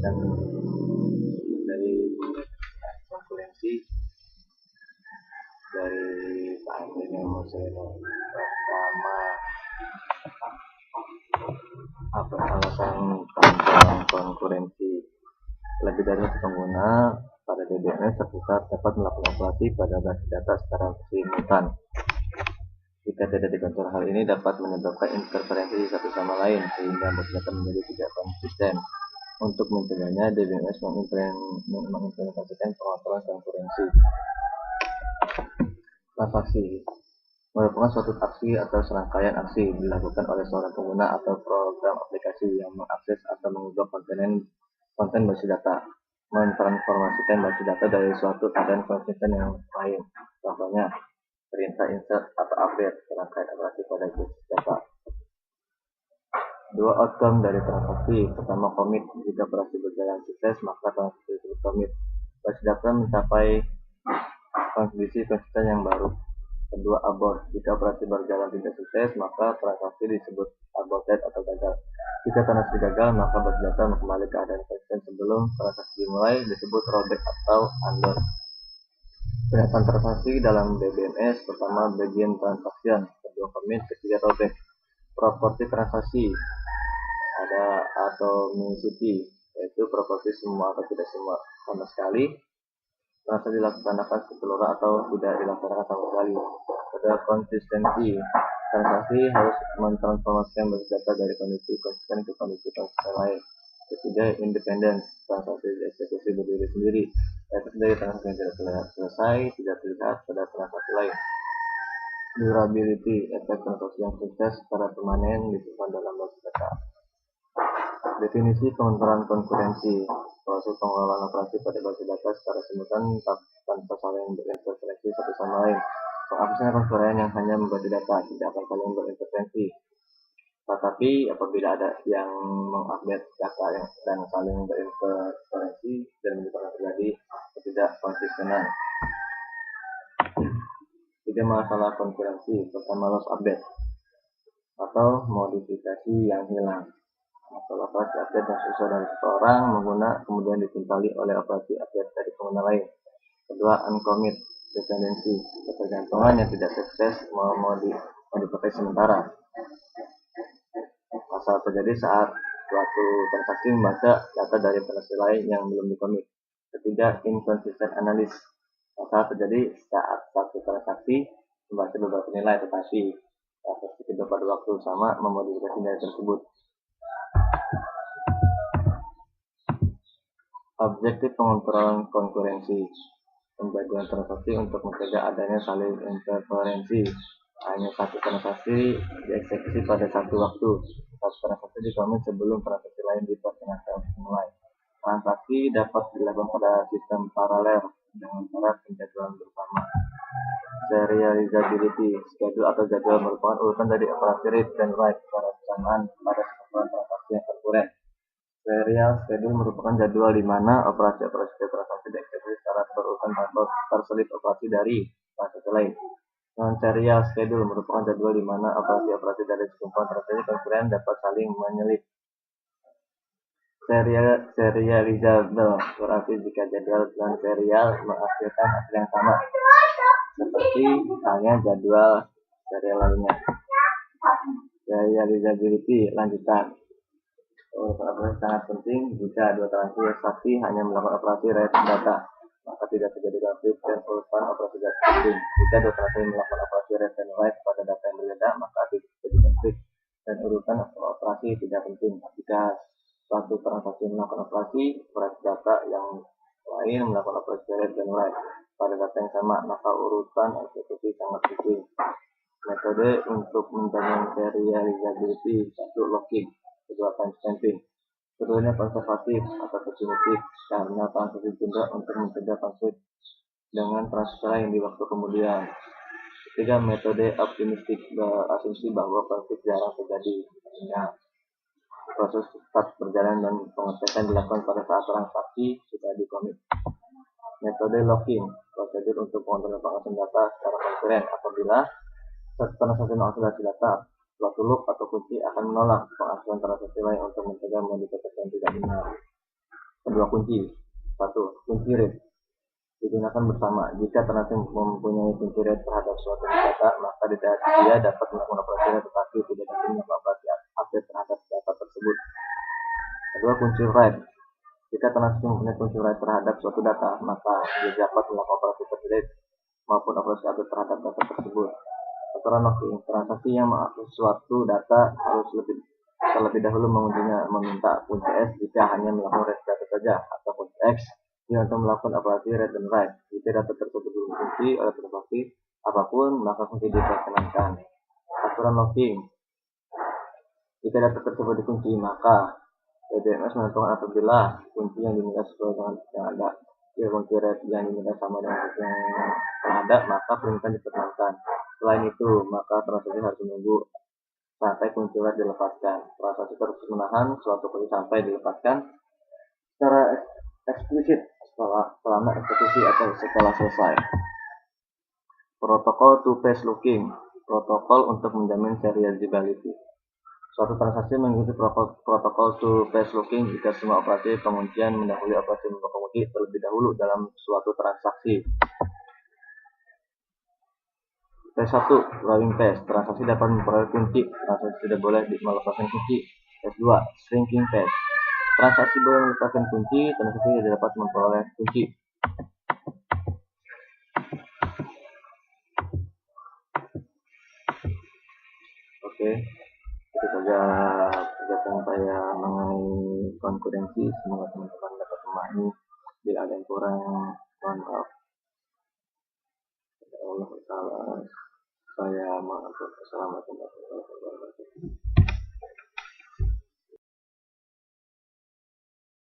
dan dari konkurensi dari Pak Antonio Moseno pertama apa alasan tentang konkurensi. Lebih dari satu pengguna pada DBMS terpusat dapat melakukan operasi pada basis data secara simultan. Jika tidak dikontrol, hal ini dapat menyebabkan interferensi satu sama lain sehingga basis data menjadi tidak konsisten. Untuk mencegahnya, DBMS mengimplementasikan pengontrolan konkurensi. Transaksi merupakan suatu aksi atau serangkaian aksi dilakukan oleh seorang pengguna atau program aplikasi yang mengakses atau mengubah konten basis data, mentransformasikan basis data dari suatu keadaan konsisten yang lain. Contohnya, perintah insert atau update serangkaian operasi pada basis data. Dua outcome dari transaksi. Pertama, commit. Jika operasi berjalan sukses, maka transaksi disebut commit. Basis data mencapai kondisi konsisten yang baru. Kedua, abort. Jika operasi berjalan tidak sukses, maka transaksi disebut aborted atau gagal. Jika transaksi gagal, maka basis data kembali ke keadaan konsisten sebelum transaksi dimulai, disebut rollback atau undo. Penetapan transaksi dalam DBMS. Pertama, begin transaction. Kedua, commit. Ketiga, rollback. Properti transaksi ada atomicity, yaitu properti semua atau tidak semua sama sekali. Transaksi dilaksanakan keseluruhan atau tidak dilaksanakan sama sekali. Ada konsistensi. Transaksi harus mentransformasikan basis data dari kondisi konsisten ke kondisi konsisten lain. Ketiga, independence. Transaksi dieksekusi berdiri sendiri. Efek dari transaksi yang tidak selesai tidak terlihat pada transaksi lain. Durability. Efek transaksi yang sukses secara permanen disimpan dalam basis data. Definisi pengontrolan konkurensi. Proses pengelolaan operasi pada basis data secara simultan tanpa saling berinterferensi satu sama lain. Penghapusan konkuren yang hanya membaca data tidak akan saling berinterferensi. Tetapi apabila ada yang mengupdate data dan saling berinterferensi dan menyebabkan terjadi ketidakkonsistenan. Tiga masalah konkurensi. Pertama, loss update atau modifikasi yang hilang. Masalah operasi update yang susah dari seseorang pengguna kemudian ditimpali oleh operasi update dari pengguna lain. Kedua, uncommit dependency, ketergantungan yang tidak sukses mau dipakai sementara. Masalah terjadi saat suatu transaksi membaca data dari transaksi lain yang belum dicommit. Ketiga, inconsistent analysis. Masalah terjadi saat satu transaksi membaca beberapa nilai tetapi transaksi kedua pada waktu sama memodifikasi nilai tersebut. Objektif pengontrolan konkurensi. Pembagian transaksi untuk mencegah adanya saling interferensi. Hanya satu transaksi dieksekusi pada satu waktu. Satu transaksi dikomit sebelum transaksi lain diperkenalkan mulai. Transaksi dapat dilakukan pada sistem paralel dengan cara penjadwalan bersama. Serializability. Schedule atau jadwal merupakan urutan dari operasi read dan write secara bersamaan pada sekumpulan transaksi yang konkuren. Serial schedule merupakan jadwal di mana operasi-operasi transaksi dieksekusi secara berurutan tanpa terselip operasi dari transaksi lain. Non-serial schedule merupakan jadwal di mana operasi-operasi dari sekumpulan transaksi konkuren dapat saling menyelip. Serializable berarti jika jadwal non-serial menghasilkan hasil yang sama, seperti halnya jadwal serial lainnya. Serializability lanjutan. Operasi sangat penting jika dua transaksi hanya melakukan operasi write data, maka tidak terjadi konflik dan urutan operasi data penting. Jika dua transaksi melakukan operasi read dan write pada data yang berbeda, maka tidak terjadi konflik dan urutan operasi tidak penting. Jika suatu transaksi melakukan operasi data yang lain melakukan operasi read dan write pada data yang sama, maka urutan eksekusi sangat penting. Metode untuk menjamin serializability. 1. Locking. Kedua, time stamping. Keduanya konservatif atau pesimistik karena transaksi tunda untuk mencegah konflik dengan transaksi lain di waktu kemudian. Ketiga, metode optimistik berasumsi bahwa konflik jarang terjadi sehingga proses tetap berjalan dan pengecekan dilakukan pada saat transaksi sudah dikomit. Metode locking, prosedur untuk pengontrolan pengasuhan data secara konkuren apabila transaksi mengakses data. Suatu loop atau kunci akan menolak pengasuhan transaksi lain untuk mencegah modifikasi yang tidak benar. Kedua kunci. Satu, kunci rate digunakan bersama. Jika transaksi mempunyai kunci rate terhadap suatu data, maka dia dapat melakukan operasi rate tetapi tidak dapat melakukan operasi update terhadap data tersebut. Kedua, kunci write. Jika transaksi mempunyai kunci write terhadap suatu data, maka dia dapat melakukan operasi update maupun operasi update terhadap data tersebut. Aturan locking. Transaksi yang mengakses suatu data harus terlebih dahulu mengunjunginya meminta kunci S jika hanya melakukan read data saja, atau kunci X jika untuk melakukan operasi read dan write. Jika data tersebut belum dikunci oleh transaksi apapun, maka kunci diperkenankan. Aturan locking. Jika data tersebut dikunci, maka PDMS menentukan apabila kunci yang diminta sesuai dengan yang ada. Jika kunci read yang diminta sama dengan kunci yang ada, maka permintaan diperkenankan. Selain itu, maka transaksi harus menunggu sampai kunci write dilepaskan. Transaksi terus menahan suatu kunci sampai dilepaskan secara eksplisit selama eksekusi atau setelah selesai. Protokol two-phase locking. Protokol untuk menjamin serializability. Suatu transaksi mengikuti protokol two-phase locking jika semua operasi penguncian mendahului operasi membuka kunci terlebih dahulu dalam suatu transaksi. P1, drawing phase. Transaksi dapat memperoleh kunci. Transaksi tidak boleh melepaskan kunci. P2, shrinking phase. Transaksi boleh melepaskan kunci. Transaksi tidak dapat memperoleh kunci. Oke, itu saja penjelasan saya mengenai konkurensi. Semoga teman-teman dapat memahami. Bila ada yang kurang, mohon maaf. Allah Ta'ala, saya maaf. Assalamualaikum warahmatullahi wabarakatuh.